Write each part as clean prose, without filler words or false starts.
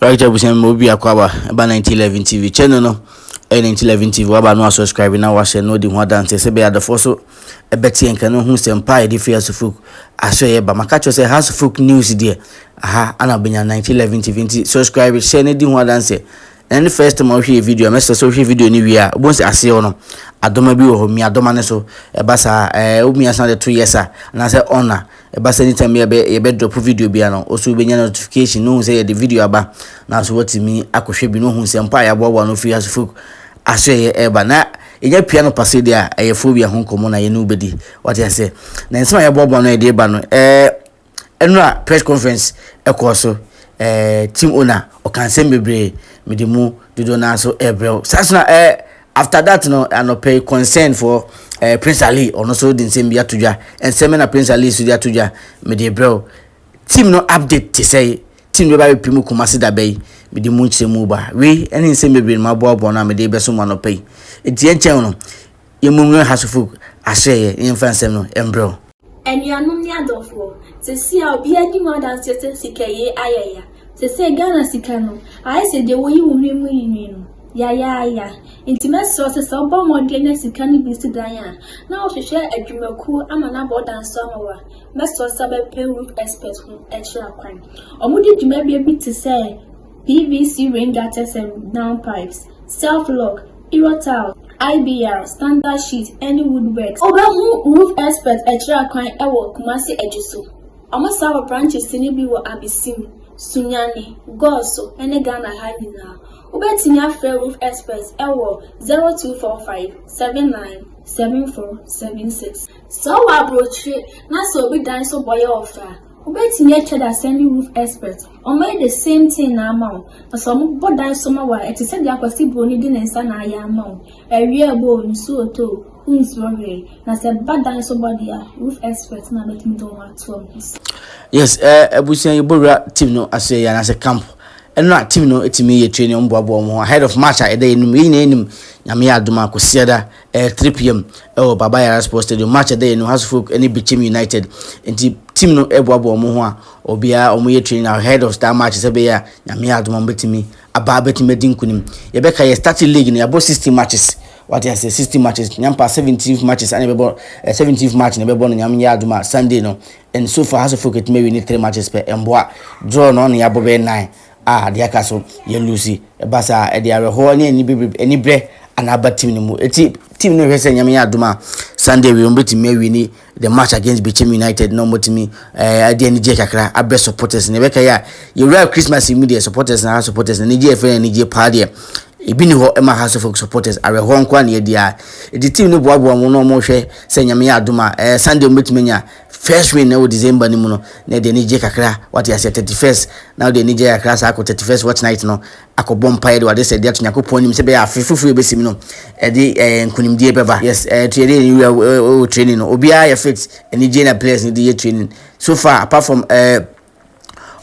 Right, Abusian Mobi Aquaba, about 1911 TV channel. No, 1911 TV, about no subscribing now. Was no the one dance. Say, be at the force. A Betty and Canon who's empire, the fears of folk. I say, but my catcher say, has folk news there. Aha, and I've been 1911 TV. Subscribe, share anything one dance. And the first time I hear video, I must social video anywhere. Once I see on, I don't know me, I don't know so. A bassa, me as another 2 years, and I say honor. A bass anytime you be drop video piano. Also, be notification, no say the video about now. So what to me, I could be no who's empire, one of years folk. I say, but now, in your piano passage there, a phobia home common, I nobody. What I say, then some of Bob on a day, banner, and press conference, a course, team owner, or can send me brave. Midimu do not so ebro. Sasna after that no and pay consent for Prince Ali or no so the same year to ja and seminar Prince Ali so to ja medebro. Team no update to say team by Pimu Kumasi da bay midimu chemuba. We any same be my bob on me de beso man pay. It's yen channel. Yemunga has folk I say infant no embro. And you are no near door to see how be any more than Sikaye Ayaya. Se say Ghana Sikano, I said the way you win. Ya. Intimate sources of bomb or dinner Sikani Mr. Diana. Now she share a dream of cool, I'm an about and summer. Must also pay roof experts from extra crime. Or would you maybe a bit to say PVC rain gutters and downpipes, self lock, tile, IBR, standard sheet, any woodworks. Over who roof experts extra crime ever Kumasi Ejuso. Almost our branches in Ibiwa Abisim. Sunyani, Goso, and Ghana Hanina. Ubetinya Fair Roof Experts, Ewo 0245 797476. So, our brochure, Naso be done so boy offer. Ubetinya Cheddar sending roof experts, or made the same thing now, but some body somewhere, it is said the Aquasibo needing and Sana Yamon, a real bone, so too. Who's worried? I said, bad dance somebody, roof experts, now let me do what Yes, Abusian Yobura team no, I say, and as a camp. And not team no, it's me a training on Bobo, ahead of match a day in me name Yamia Dumaco Siada, 3 p.m. Oh, Babaya posted the match a day no has folk any Bichim United. And team no Ebobo Moa, or Bia or me training ahead of star matches a bear, Yamia Dumambetimi, a barbet medin kunim. Yebeka, a starting league in about 60 matches. What I say 60 matches, Nyampa 17th matches, and 17th match, never born in Yamia Duma Sunday no. And so far has a folk maybe need 3 matches per Mboa. Draw on Yabobe 9. The castle, you Lucy, a bassa, a dear whole any bread and about team. Team no Yamia Duma Sunday we will me we the match against Bichim United, no more to me. I didn't Jakra, I best supporters in the Becca. You real Christmas immediate supporters and our supporters and Niger friend and Niger party. Ibini ho Emma House of supporters are a home quan ye dear. The team no bobo no more share, saying Yamia Duma, Sunday Mitmania, first win no December Nimuno, ne the Niger Kakra, what I said 31st, now the Niger class I could 31st watch night no, I could bomb pie what they said that Nako Ponim Sebe, a free basimino, Eddie and Kunim Dear Baba, yes, training you are training, Obia fits and Niger players in the year training. So far, apart from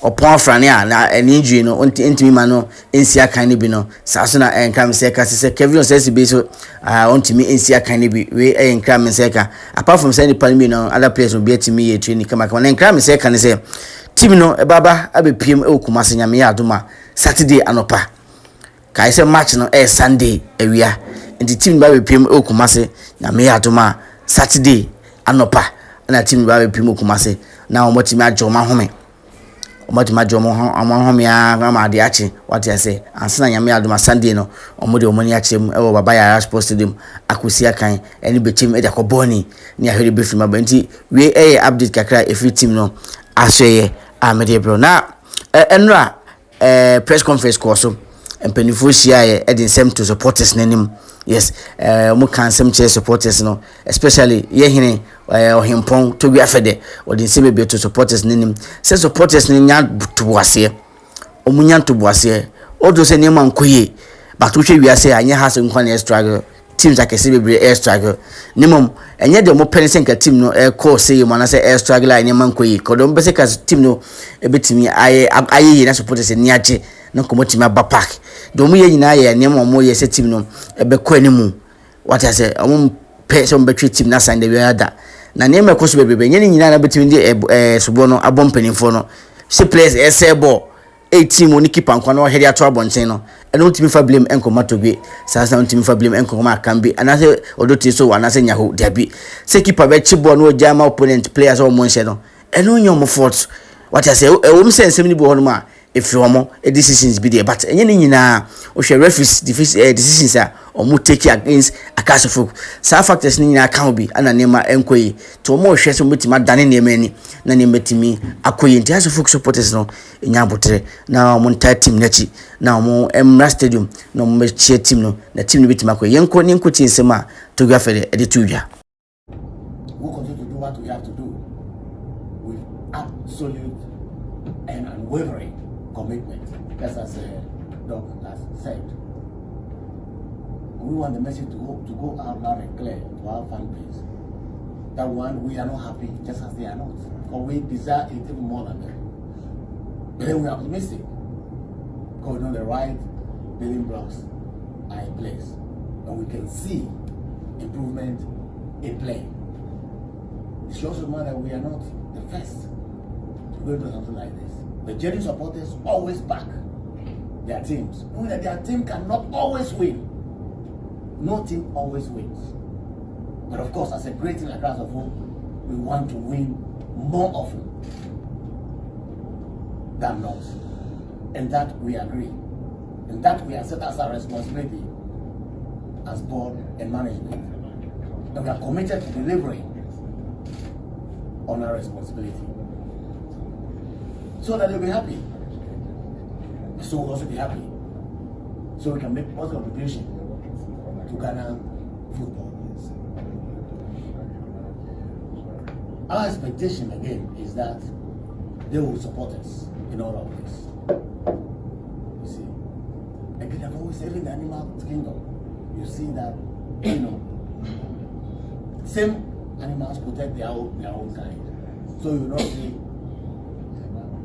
upon Frania, na an injury no into mano, NCA kind be no, Sasuna and Cram Seka, Kevin says be so, on to me NCA kind be, we and Cram Seka, apart from Sandy Palmino, other players will be to me a training come back on and Cram Seka and say, Timino, a baba, I be PM Okumasina Mia Duma, Saturday anopa. Kaisa match no Sunday, a we are, and the team by PM Okumase, Namia Duma, Saturday anopa, and a team by PM Okumase, now what you match your home. Much majomo among homia grandma de achi, what I say, and Sana Yamia Duma Sandino, or Modio Moniachim, or Babaya posted him, Akusia kind, any betim Edacoboni, near Harry Biffy Mabenti, we a update Kakra if you team no, I say, I'm a dear bro. Now, Enra, press conference course, and Penifusia, adding some to supporters name. Yes, more can some chair supporters no, especially Yehine or him pong Tobge Afede or the same be to supporters name. Say supporters name to Boisier or Munyan to Boisier. All those name on Koye, but we are saying I has in one air struggle. Teams like a civil air struggle. Nimum, and yet the more penny team no air course say you man say air struggle and Yaman Koye. Codon basic as team no a bit to me. I supporters in Niache. No commoting my back. Don't we in I and Yam more yes, a team no a bequenimu. What I say, I won't pay some betray team Nasa and the other. Na name a cost baby, any between the Subono, a bumping in phono. She plays a sebo. team oni keep and kwano head ato abonchen no e no timi fa blame enkoma Tobge sasa no timi fa blame enkoma akambi anase odoti so anase nyaho diabi se keeper be chi ball no jama opponent players o monche no e no nyom fault what I say e wo sense ni bo hono ma if you want decisions be there but enye ni nyina o hwe referees decisions a omo take against akasofo sa factors ni nyina kan bi ana nema enkoyi to omo hwe so metima dane nema ani na nema timi akoyi nti asofo supporters no enya abotre na omo entire team nachi na omo emra stadium na omo mechie team no na team no betima akoyi yenko ni nko tin sema Tobge Afede e de tuya we continue to do what we have to do with absolute and unwavering commitment, just as Doc has said. We want the message to go out loud and clear to our fan base. That one, we are not happy just as they are not. Because we desire it even more than them. But then we are optimistic. Because we know the right building blocks are in place. And we can see improvement in play. It shows us that we are not the first to go into something like this. The genuine supporters always back their teams, knowing that their team cannot always win. No team always wins. But of course, as a great team like Grass of Hope, we want to win more often than not. And that we agree. And that we accept as our responsibility as board and management. And we are committed to delivering on our responsibility. So that they'll be happy. So we'll also be happy. So we can make positive contribution to Ghana football. Our expectation again is that they will support us in all of this. You see, again, I've always said in the animal kingdom, you see that, same animals protect their own kind. So you not see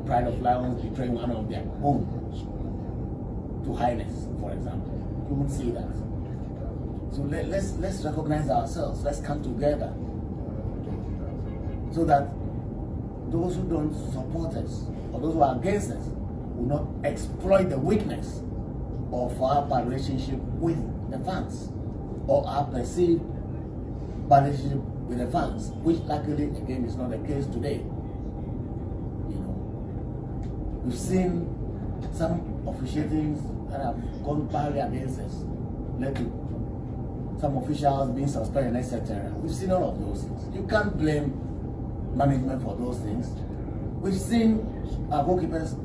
Pride of Lions betraying one of their own to highness, for example. You won't see that. So let's recognize ourselves. Let's come together so that those who don't support us or those who are against us will not exploit the weakness of our bad relationship with the fans or our perceived bad relationship with the fans, which luckily again is not the case today. We've seen some officiatings that have gone badly against us, led to some officials being suspended, etc. We've seen all of those things. You can't blame management for those things. We've seen our goalkeepers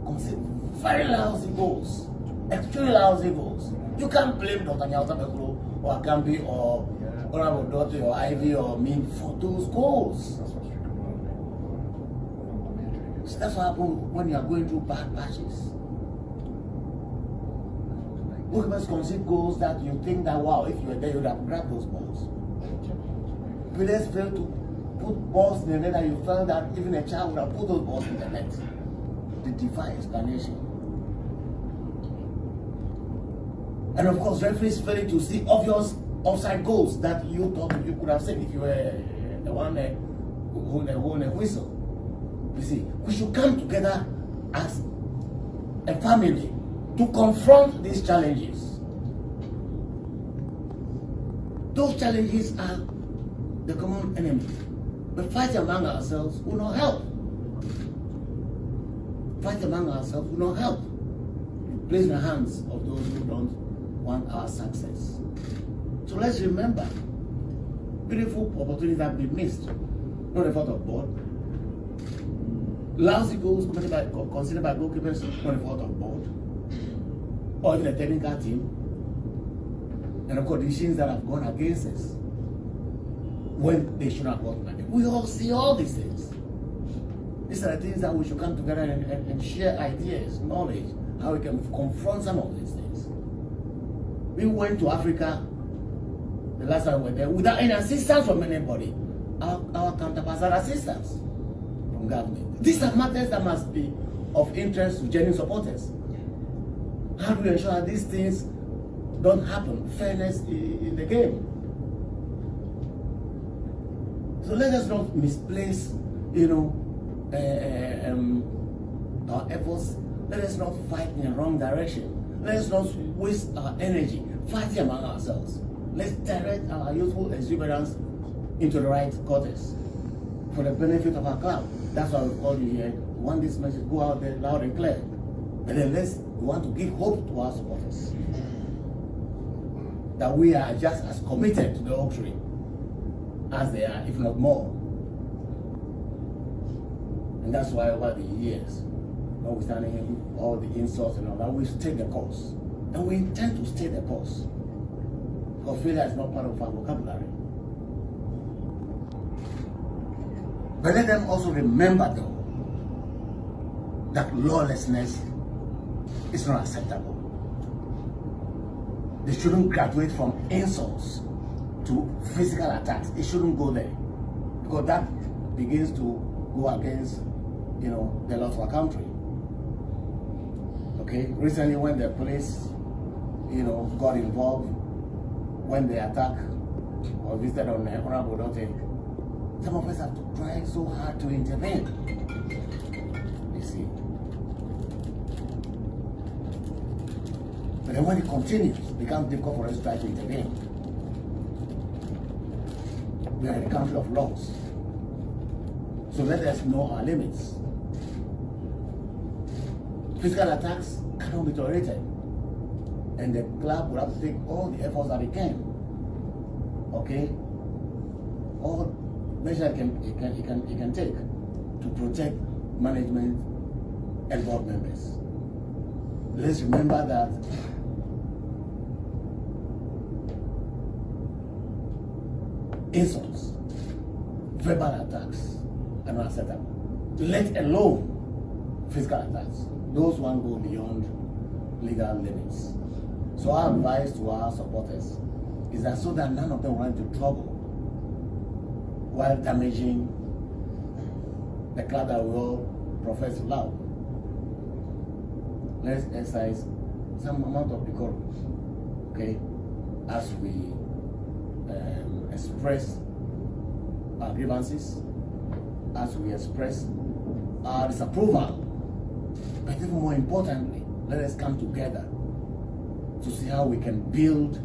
concede very lousy goals, extremely lousy goals. You can't blame Dr. Nyauta Bekuro or Akambi or Honorable Doty or Ivy or me for those goals. So that's what happens when you are going through bad patches. Goalkeepers concede goals that you think that, wow, if you were there, you would have grabbed those balls. Players fail to put balls in the net that you felt that even a child would have put those balls in the net. They defy explanation. And of course, referees failing to see obvious offside goals that you thought you could have seen if you were the one holding a whistle. You see, we should come together as a family to confront these challenges. Those challenges are the common enemy. But fight among ourselves will not help. Fight among ourselves will not help. Place in the hands of those who don't want our success. So let's remember, beautiful opportunities have been missed. Not the fault of board. Lousy goals considered by goalkeepers, not the fault of board, or even the technical team, and of course decisions that have gone against us when they should not have gone against us. We all see all these things. These are the things that we should come together and share ideas, knowledge, how we can confront some of these things. We went to Africa the last time we were there without any assistance from anybody. Our counterparts had assistance from government. These are matters that must be of interest to genuine supporters. How do we ensure that these things don't happen? Fairness in the game. So let us not misplace, our efforts Let us not fight in the wrong direction. Let us not waste our energy fighting among ourselves. Let's direct our youthful exuberance into the right causes for the benefit of our club. That's why we call you here. We want this message go out there loud and clear. And then we want to give hope to our supporters that we are just as committed to the Oaktree as they are, if not more. And that's why over the years, notwithstanding all the insults and all that, we stayed the course. And we intend to stay the course. Because failure is not part of our vocabulary. But let them also remember, though, that lawlessness is not acceptable. They shouldn't graduate from insults to physical attacks. It shouldn't go there. Because that begins to go against, the law of our country. Okay? Recently when the police, got involved, when they attack or visited on the Honorable Dote, some of us have to try so hard to intervene. You see. But then when it continues, it becomes difficult for us to try to intervene. We are in a country of laws. So let us know our limits. Physical attacks cannot be tolerated. And the club will have to take all the efforts that it can. Okay? All measures it can take to protect management and board members. Let's remember that insults, verbal attacks are not acceptable. Let alone physical attacks. Those ones go beyond legal limits. So our advice to our supporters is that so that none of them run into trouble while damaging the club that we all profess to love. Let's exercise some amount of decorum, okay, as we express our grievances, as we express our disapproval. But even more importantly, let us come together to see how we can build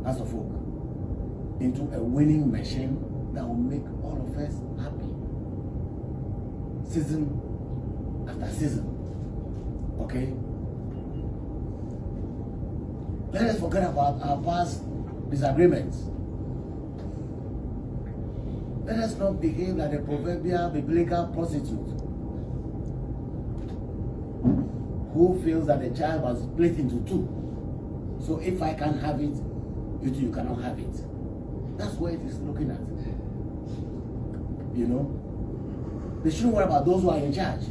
House of Folk into a winning machine that will make all of us happy. Season after season. Okay? Let us forget about our past disagreements. Let us not behave like a proverbial biblical prostitute who feels that the child was split into two. So if I can't have it, you cannot have it. That's what it is looking at. They shouldn't worry about those who are in charge.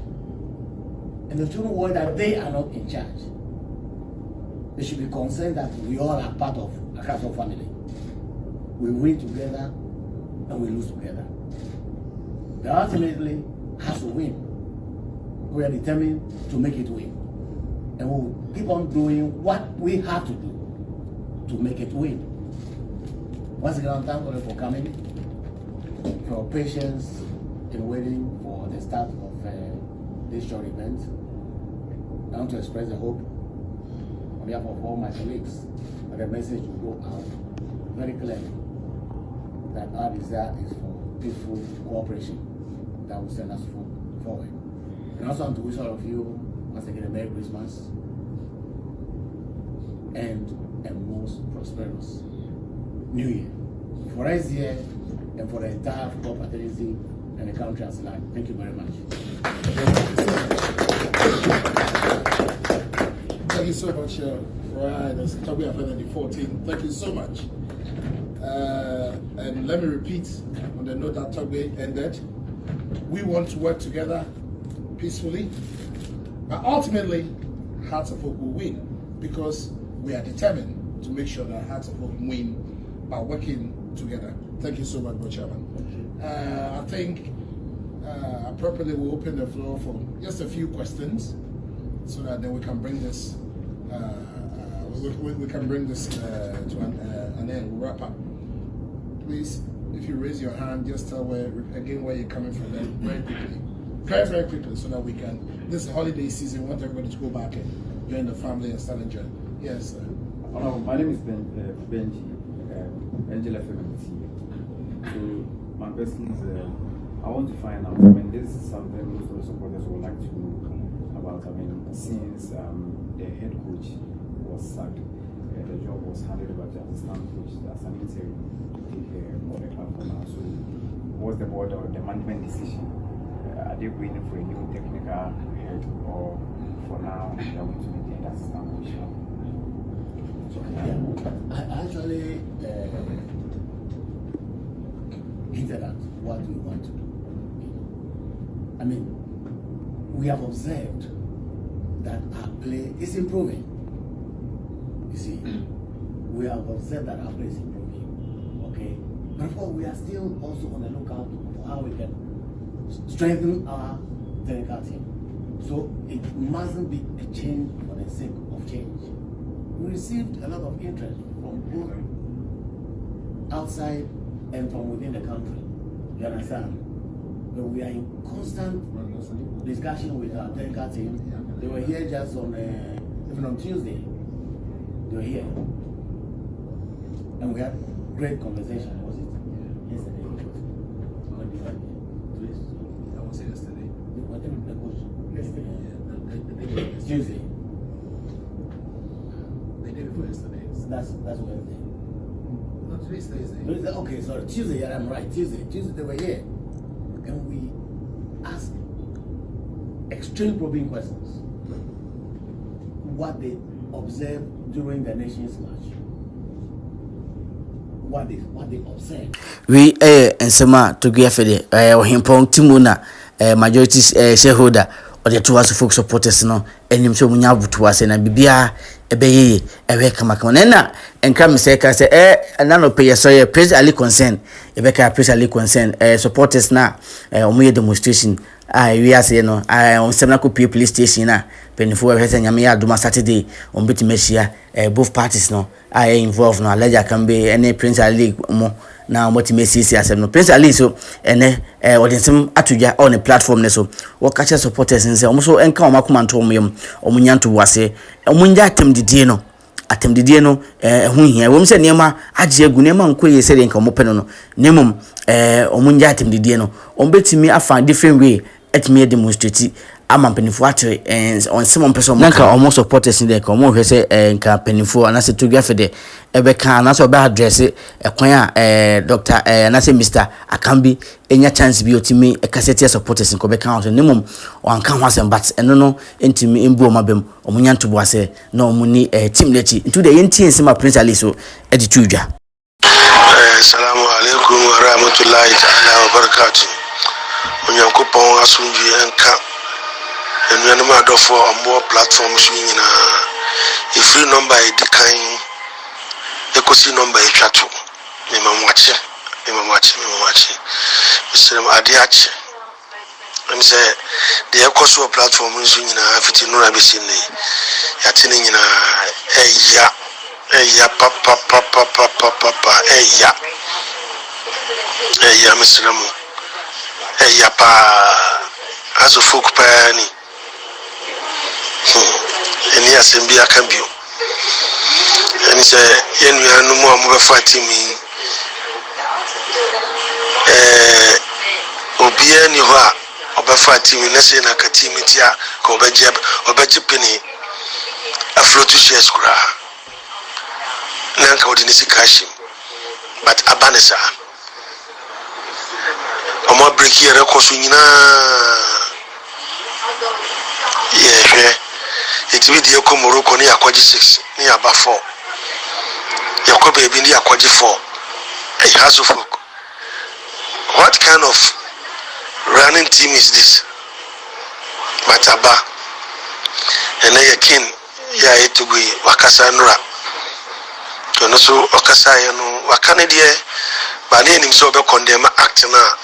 And they shouldn't worry that they are not in charge. They should be concerned that we all are part of a castle family. We win together and we lose together. But ultimately has to win. We are determined to make it win. And we'll keep on doing what we have to do to make it win. Once again, I'm thankful for coming, for your patience in waiting for the start of this short event. I want to express the hope on behalf of all my colleagues that the message will go out very clearly, that our desire is for peaceful cooperation that will send us forward. And also want to wish all of you once again a Merry Christmas and a most prosperous New Year for us here and for the entire football fraternity and the country as large. Thank you very much. Thank you so much. Right, that's Tobge Afede the 14th. Thank you so much. And let me repeat on the note that Tobge ended. We want to work together peacefully, but ultimately, Hearts of Folk will win because we are determined to make sure that Hearts of Folk win by working together. Thank you so much, Bro Chairman. I think appropriately we'll open the floor for just a few questions so that then we can bring this we can bring this to an end. We'll wrap up. Please, if you raise your hand, just tell where you're coming from very quickly. very, very quickly so that we can, this holiday season, we want everybody to go back and join the family and start enjoying. Yes, sir. My name is Benji, Angela Afede. So my question is, I want to find out, this is something most of the supporters would like to know about. Since the head coach was sacked, the job was handed over to the assistant coach as an interim to take care of the club for now. So what's the board or the management decision? Are they waiting for a new technical head, or for now they are going to maintain the assistant coach? I actually hinted at what we want to do. We have observed that our play is improving. You see, we have observed that our play is improving. Okay, but of course, we are still also on the lookout for how we can strengthen our technical team. So it mustn't be a change for the sake of change. We received a lot of interest from both outside and from within the country. You understand? But we are in constant discussion with our technical team. They were here just on, even on Tuesday. They were here. And we had great conversation. Was it yesterday? What did you have here? I was here yesterday. Whatever the coach. Yesterday. Yeah, Tuesday. the day before yesterday. That's Wednesday. No, today's Thursday. Okay, sorry. Tuesday, yeah, I'm right. Tuesday they were here. And we asked extreme probing questions. What they observed during the Nations match. What they observed. We and Sama Tobge Afede or Himpong Timuna majority shareholder or the two folk supporters no enim so munya butu ase na bibia ebeye ewe kama na enka me say ka say na pay so ye Prince Ali concern ebeka Prince Ali concern supporters na omuye demonstration we ase no on semna ko police station na penifo we hese nyame ya duma Saturday on beti mehia both parties no involved no allegia can be any Prince Ali mo na motimesi asem no Prince Ali so ene odensem atudwa on the platform ne so what catch supporters nse omo enka omakoma nto omyem omunyanto wase omunja atemdidie no hu hia wom se niema agye agu niema nkoye se de nka omopeno no nemum omunja atemdidie no ombetimi afa different way etimi demonstrate amampenifo atre on some person nanka omo supporters in there ka omo hwese nka penifo anase Tobge Afede ebeka anase oba address ekwan a Dr. anase Mr. Akambi enya chance bi otimi ekasete supporters nko beka house nemum wanka ho asem but eno no entimi embu omabem omunyanto boase na omuni team lechi into the yenti ensema Prince Ali so edi tudwa. Assalamu alaikum wa rahmatullahi ta'ala wa barakatuh. Onyankopon asunji enka enu ma adofo ambo platform so nyina e free number e dikan ekosi number e twato me mamwache misalem ade ache em say the ekoso platform so nyina afiti no na besi ne yatene nyina eya papa eya misalem eya pa aso folk pani eni asembi akambio eni se yenu anu mo amu be fatimi obia ni ho a obefa team na se na ka team tia ko obeje pini aflotu shares kura nanka odi ni sikashi but abanesa omo break here record so nyina yeah it will be a Morocco ni akwaji 6 ni aba 4 yakobe ebi ni akwaji 4 hey hazo folk. What kind of running team is this? Mataba and a kin ya etugui wakasa nura kono so wakasa ya no wakane die ba ne nim so be condemn act na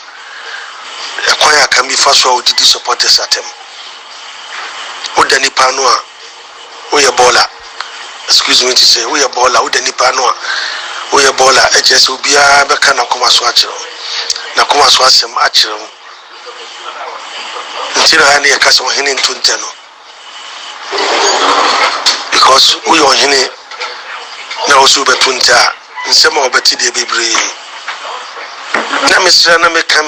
ekwan ya kan bi fa so odidi supporters atem odani pano a oye bola excuse me to say oye bola odani pano a oye bola HS obia be kana koma so akiro na kuma so asem akiro until I need a cast of hinin to Teno. Because we are in it now, super punta, and some of Betty de Bibri. Namisa Nameka.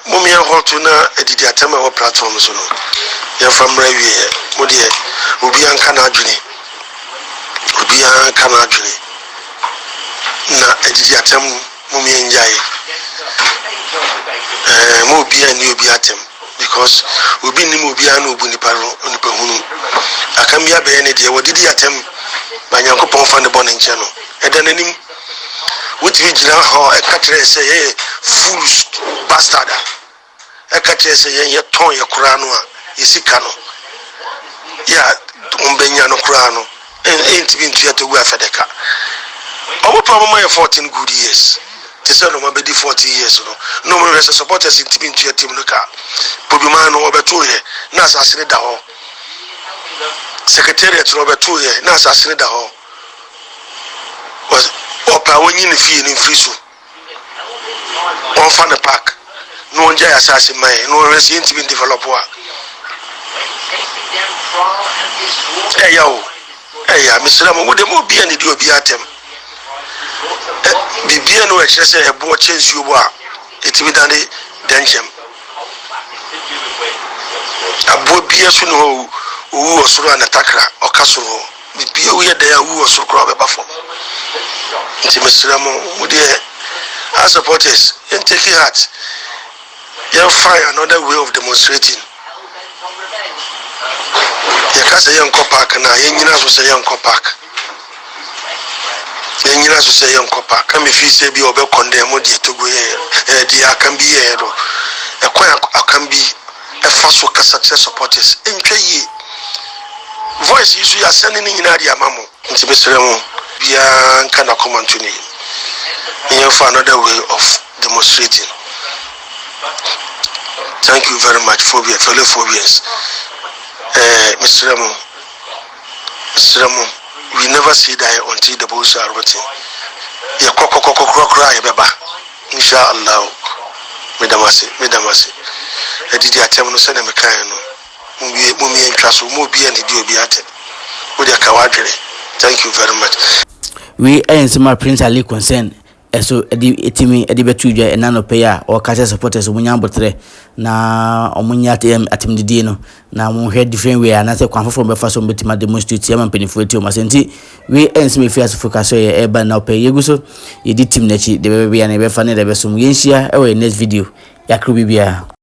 Mumia Hortuna, a diatema or platforms. You're from Ravi, Mudia, Rubian Canadri. Rubian Canadri. Na a diatem Mumian Jai. Mubia and Ubiatem. Because we be Nimubiano Buniparo on the Pahunu. I can be a Benedy, what did he attempt by Yanko Pon the Bonning Channel? And then any which we now a catcher say, foolish bastard. A catcher say, ye ton your Kuranoa, Isikano. Ya, Umbenyano Kurano, and ain't been to go for the car. Our problem 14 good years. This is no 40 years. No more as a supporters in team to your team. Look at Pobimano over 2 years. Nas Asrid Daho Secretariat Robert 2 years. Nas Asrid Daho was Opa winning the fee in Frisu on Fan the Park. No one jay assassin, no resident to be developed. Hey, yo, Mr. Lamont, would the more be any do be at him? Bibia no actually say a boy change you are. It's with an dencham. A boy beer soon who was run a takra or castle. Bibia we are there who was so crowded before. It's Mr. Ramon, would you as supporters and take your heart? You'll find another way of demonstrating. You can't say young copac and I was a young copac. Then you also say young copper, come if you say be over condemn what you to go here, dear can be here, a quite can be a fast worker success supporters. In ye voice you are sending in Adia Mammo into Mr. Ramon, be a kind of common to me. You find another way of demonstrating. Thank you very much for your fellow phobias, Mr. Ramon. We never see that until the bulls are rotting. Ya cry, Baba. Inshallah. Medamasi. I did the attempt to send him a kind. Mummy and Castle, Mobi and the Diobiate. With your Kawadri. Thank you very much. We ain't some Prince Ali concern. So etimi edibetuja enano peya or catch supporters munyambotre na omunyate atimdidi no na mo head different way anase kwanfo from be faso betima demonstrate yam penifo eti o masenti we ens me fias focus so e ba na pay yeguso yedi team na chi de be ya na be fa ne de be so mu yenhia e next video yakro bibia.